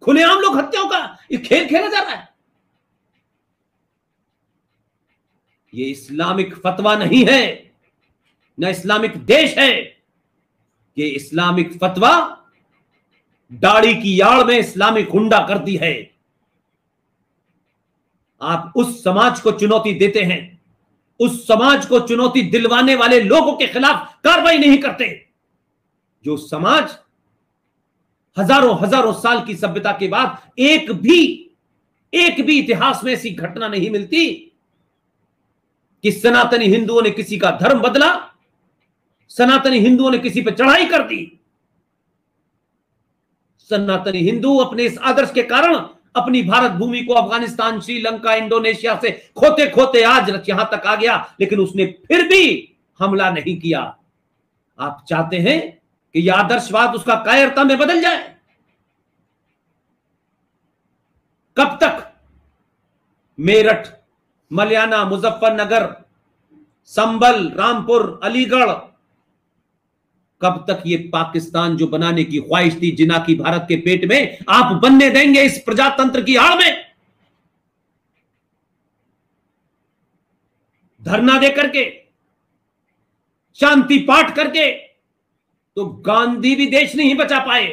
खुलेआम लोग हत्याओं का ये खेल खेला जा रहा है। ये इस्लामिक फतवा नहीं है, न इस्लामिक देश है। ये इस्लामिक फतवा दाढ़ी की आड़ में इस्लामिक गुंडागर्दी है। आप उस समाज को चुनौती देते हैं, उस समाज को चुनौती दिलवाने वाले लोगों के खिलाफ कार्रवाई नहीं करते। जो समाज हजारों हजारों साल की सभ्यता के बाद एक भी इतिहास में ऐसी घटना नहीं मिलती कि सनातनी हिंदुओं ने किसी का धर्म बदला, सनातनी हिंदुओं ने किसी पर चढ़ाई कर दी। सनातनी हिंदू अपने इस आदर्श के कारण अपनी भारत भूमि को अफगानिस्तान, श्रीलंका, इंडोनेशिया से खोते खोते आज यहां तक आ गया, लेकिन उसने फिर भी हमला नहीं किया। आप चाहते हैं कि यह आदर्शवाद उसका कायरता में बदल जाए? कब तक मेरठ, मलियाना, मुजफ्फरनगर, संभल, रामपुर, अलीगढ़, कब तक ये पाकिस्तान जो बनाने की ख्वाहिश थी जिना की भारत के पेट में, आप बनने देंगे इस प्रजातंत्र की आड़ में? धरना दे करके, शांति पाठ करके तो गांधी भी देश नहीं बचा पाए।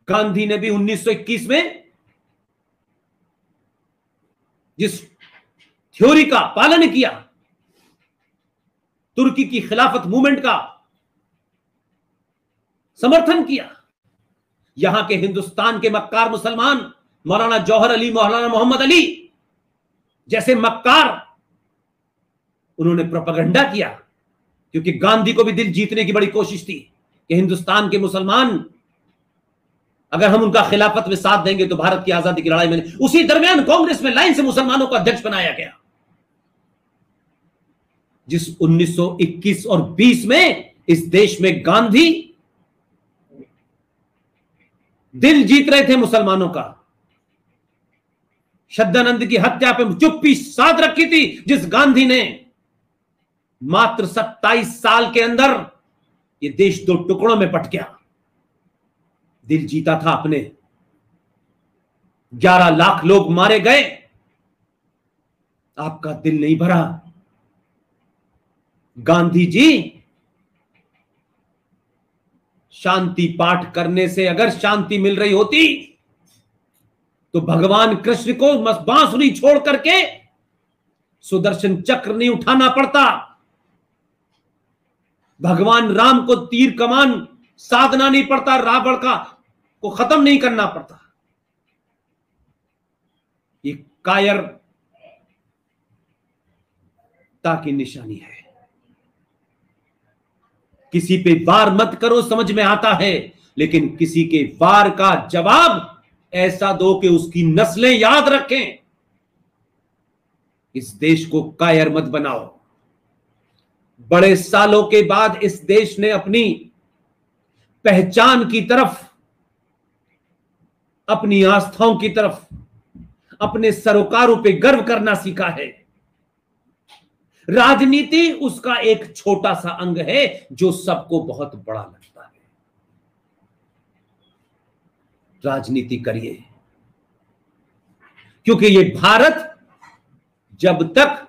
गांधी ने भी 1921 में जिस थ्योरी का पालन किया, तुर्की की खिलाफत मूवमेंट का समर्थन किया, यहां के हिंदुस्तान के मक्कार मुसलमान मौलाना जौहर अली, मौलाना मोहम्मद अली जैसे मक्कार, उन्होंने प्रोपेगेंडा किया, क्योंकि गांधी को भी दिल जीतने की बड़ी कोशिश थी कि हिंदुस्तान के मुसलमान अगर हम उनका खिलाफत में साथ देंगे तो भारत की आजादी की लड़ाई में। उसी दरमियान कांग्रेस में लाइन से मुसलमानों को अध्यक्ष बनाया गया। जिस 1921 और 20 में इस देश में गांधी दिल जीत रहे थे मुसलमानों का, श्रद्धानंद की हत्या पे चुप्पी साध रखी थी, जिस गांधी ने मात्र 27 साल के अंदर यह देश दो टुकड़ों में बट गया, दिल जीता था आपने। 11 लाख लोग मारे गए, आपका दिल नहीं भरा। गांधी जी शांति पाठ करने से अगर शांति मिल रही होती तो भगवान कृष्ण को बांसुरी छोड़ करके सुदर्शन चक्र नहीं उठाना पड़ता, भगवान राम को तीर कमान साधना नहीं पड़ता, रावण का को खत्म नहीं करना पड़ता। ये कायरता की निशानी है। किसी पे वार मत करो, समझ में आता है, लेकिन किसी के वार का जवाब ऐसा दो कि उसकी नस्लें याद रखें। इस देश को कायर मत बनाओ। बड़े सालों के बाद इस देश ने अपनी पहचान की तरफ, अपनी आस्थाओं की तरफ, अपने सरोकारों पे गर्व करना सीखा है। राजनीति उसका एक छोटा सा अंग है जो सबको बहुत बड़ा लगता है। राजनीति करिए, क्योंकि ये भारत जब तक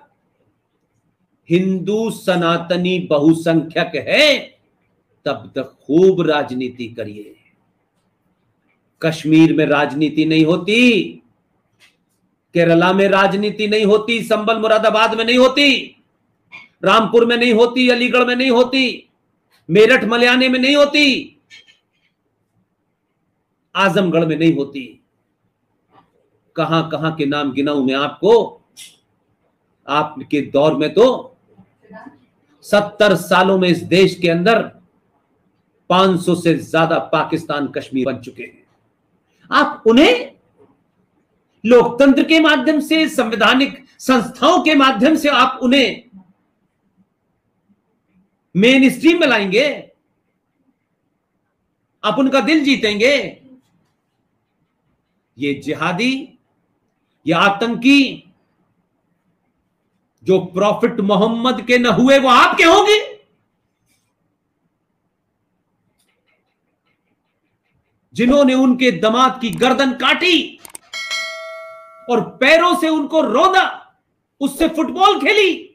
हिंदू सनातनी बहुसंख्यक है तब तक खूब राजनीति करिए। कश्मीर में राजनीति नहीं होती, केरला में राजनीति नहीं होती, संभल मुरादाबाद में नहीं होती, रामपुर में नहीं होती, अलीगढ़ में नहीं होती, मेरठ मलियाने में नहीं होती, आजमगढ़ में नहीं होती। कहां कहां के नाम गिनाऊं मैं आपको। आपके दौर में तो 70 सालों में इस देश के अंदर 500 से ज्यादा पाकिस्तान कश्मीर बन चुके हैं। आप उन्हें लोकतंत्र के माध्यम से, संवैधानिक संस्थाओं के माध्यम से आप उन्हें मेन स्ट्रीम में लाएंगे, आप उनका दिल जीतेंगे। ये जिहादी, ये आतंकी जो प्रॉफिट मोहम्मद के न हुए वो आपके होंगे। जिन्होंने उनके दामाद की गर्दन काटी और पैरों से उनको रौंदा, उससे फुटबॉल खेली,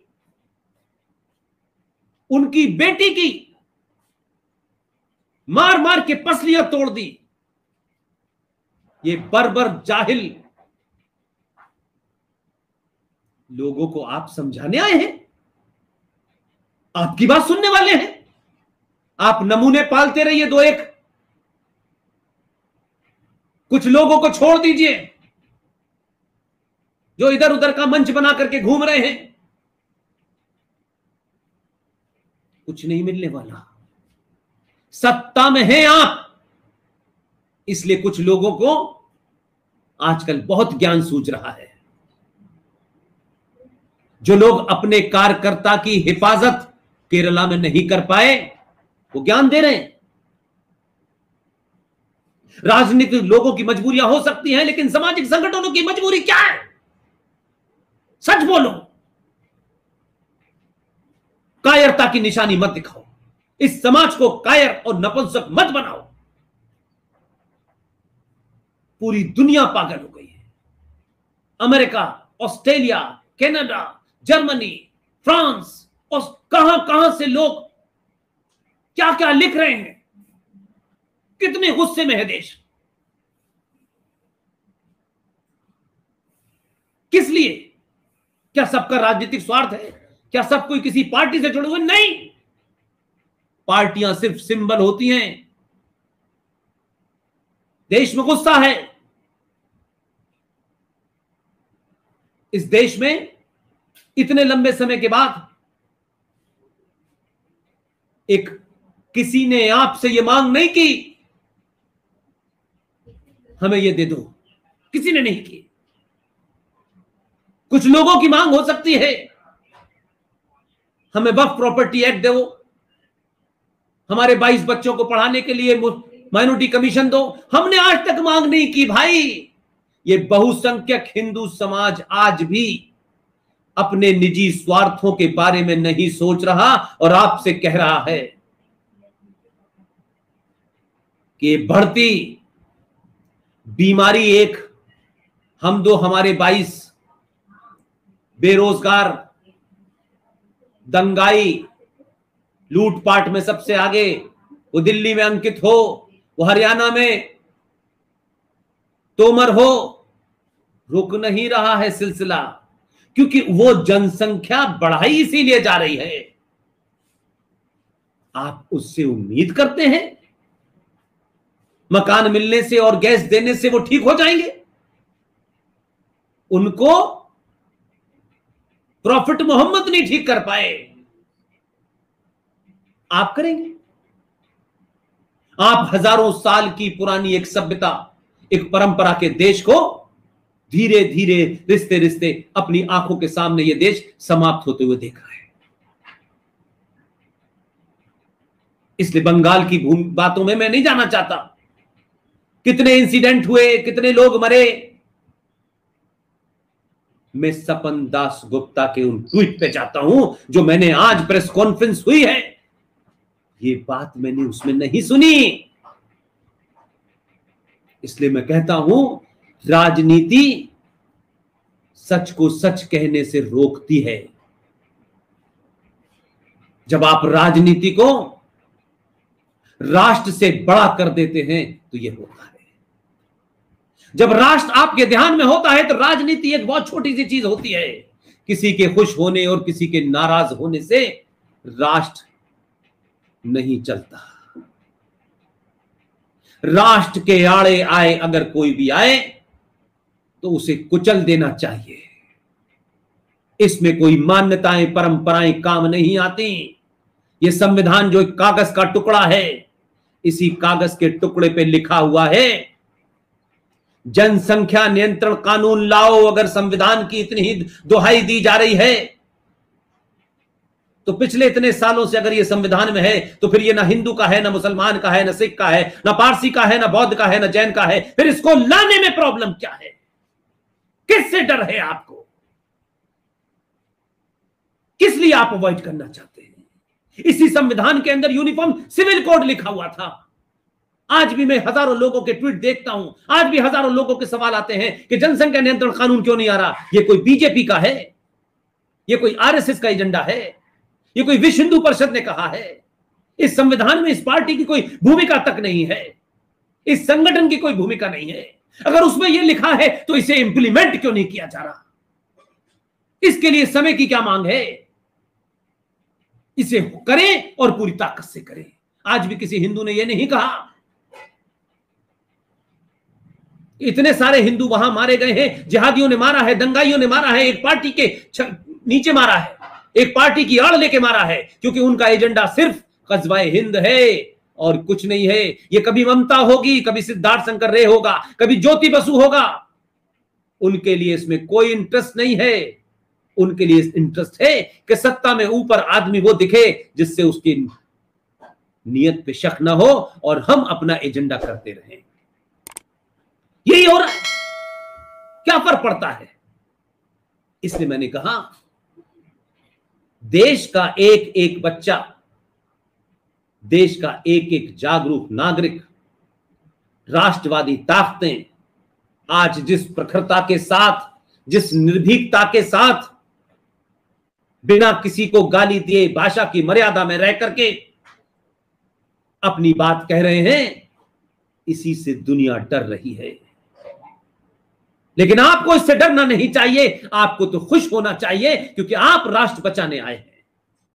उनकी बेटी की मार मार के पसलियां तोड़ दी। ये बर्बर जाहिल लोगों को आप समझाने आए हैं? आपकी बात सुनने वाले हैं? आप नमूने पालते रहिए दो एक, कुछ लोगों को छोड़ दीजिए जो इधर उधर का मंच बना करके घूम रहे हैं। कुछ नहीं मिलने वाला। सत्ता में हैं आप, इसलिए कुछ लोगों को आजकल बहुत ज्ञान सूझ रहा है। जो लोग अपने कार्यकर्ता की हिफाजत केरला में नहीं कर पाए, वो ज्ञान दे रहे हैं। राजनीतिक लोगों की मजबूरियां हो सकती हैं, लेकिन सामाजिक संगठनों की मजबूरी क्या है? सच बोलो, कायरता की निशानी मत दिखाओ। इस समाज को कायर और नपुंसक मत बनाओ। पूरी दुनिया पागल हो गई है। America, Australia, Canada, Germany, France और कहां कहां से लोग क्या क्या लिख रहे हैं। कितने गुस्से में है देश। किस लिए? क्या सबका राजनीतिक स्वार्थ है? क्या सब कोई किसी पार्टी से जुड़े हुए? नहीं, पार्टियां सिर्फ सिंबल होती हैं। देश में गुस्सा है। इस देश में इतने लंबे समय के बाद एक किसी ने आपसे यह मांग नहीं की हमें ये दे दो, किसी ने नहीं की। कुछ लोगों की मांग हो सकती है, हमें वक्फ प्रॉपर्टी एक्ट दो, हमारे 22 बच्चों को पढ़ाने के लिए माइनॉरिटी कमीशन दो। हमने आज तक मांग नहीं की भाई। ये बहुसंख्यक हिंदू समाज आज भी अपने निजी स्वार्थों के बारे में नहीं सोच रहा और आपसे कह रहा है कि बढ़ती बीमारी एक हम दो हमारे 22 बेरोजगार, दंगाई, लूटपाट में सबसे आगे, वो दिल्ली में अंकित हो, वो हरियाणा में तोमर हो, रुक नहीं रहा है सिलसिला, क्योंकि वो जनसंख्या बढ़ाई इसीलिए जा रही है। आप उससे उम्मीद करते हैं मकान मिलने से और गैस देने से वो ठीक हो जाएंगे? उनको प्रॉफिट मोहम्मद नहीं ठीक कर पाए, आप करेंगे? आप हजारों साल की पुरानी एक सभ्यता, एक परंपरा के देश को धीरे धीरे, रिश्ते रिश्ते अपनी आंखों के सामने यह देश समाप्त होते हुए देख रहा है। इसलिए बंगाल की बातों में मैं नहीं जाना चाहता। कितने इंसिडेंट हुए, कितने लोग मरे, मैं सपन दास गुप्ता के उन ट्वीट पे जाता हूं जो मैंने आज प्रेस कॉन्फ्रेंस हुई है, ये बात मैंने उसमें नहीं सुनी। इसलिए मैं कहता हूं, राजनीति सच को सच कहने से रोकती है। जब आप राजनीति को राष्ट्र से बड़ा कर देते हैं तो यह होता है। जब राष्ट्र आपके ध्यान में होता है तो राजनीति एक बहुत छोटी सी चीज होती है। किसी के खुश होने और किसी के नाराज होने से राष्ट्र नहीं चलता। राष्ट्र के आड़े आए अगर कोई भी आए तो उसे कुचल देना चाहिए। इसमें कोई मान्यताएं, परंपराएं काम नहीं आती। यह संविधान जो एक कागज का टुकड़ा है, इसी कागज के टुकड़े पे लिखा हुआ है जनसंख्या नियंत्रण कानून लाओ। अगर संविधान की इतनी ही दुहाई दी जा रही है तो पिछले इतने सालों से अगर ये संविधान में है तो फिर ये ना हिंदू का है, ना मुसलमान का है, ना सिख का है, ना पारसी का है, ना बौद्ध का है, ना जैन का है। फिर इसको लाने में प्रॉब्लम क्या है? किससे डर है आपको? किस लिए आप अवॉइड करना चाहते हैं? इसी संविधान के अंदर यूनिफॉर्म सिविल कोड लिखा हुआ था। आज भी मैं हजारों लोगों के ट्वीट देखता हूं, आज भी हजारों लोगों के सवाल आते हैं कि जनसंख्या नियंत्रण कानून क्यों नहीं आ रहा। ये कोई बीजेपी का है, ये कोई आरएसएस का एजेंडा है, ये कोई विश्व हिंदू परिषद ने कहा है। इस संविधान में इस पार्टी की कोई भूमिका तक नहीं है, इस संगठन की कोई भूमिका नहीं है। अगर उसमें यह लिखा है तो इसे इंप्लीमेंट क्यों नहीं किया जा रहा? इसके लिए समय की क्या मांग है? इसे करें और पूरी ताकत से करें। आज भी किसी हिंदू ने यह नहीं कहा। इतने सारे हिंदू वहां मारे गए हैं, जिहादियों ने मारा है, दंगाइयों ने मारा है, एक पार्टी के नीचे मारा है, एक पार्टी की आड़ लेके मारा है, क्योंकि उनका एजेंडा सिर्फ कस्बाए हिंद है और कुछ नहीं है। ये कभी ममता होगी, कभी सिद्धार्थ शंकर रे होगा, कभी ज्योति बसु होगा, उनके लिए इसमें कोई इंटरेस्ट नहीं है। उनके लिए इंटरेस्ट है कि सत्ता में ऊपर आदमी वो दिखे जिससे उसकी नियत पे शक ना हो और हम अपना एजेंडा करते रहें। यही हो रहा है, क्या फर्क पड़ता है? इसलिए मैंने कहा देश का एक एक बच्चा, देश का एक एक जागरूक नागरिक, राष्ट्रवादी ताकतें आज जिस प्रखरता के साथ, जिस निर्भीकता के साथ, बिना किसी को गाली दिए, भाषा की मर्यादा में रह करके अपनी बात कह रहे हैं, इसी से दुनिया डर रही है। लेकिन आपको इससे डरना नहीं चाहिए, आपको तो खुश होना चाहिए, क्योंकि आप राष्ट्र बचाने आए हैं।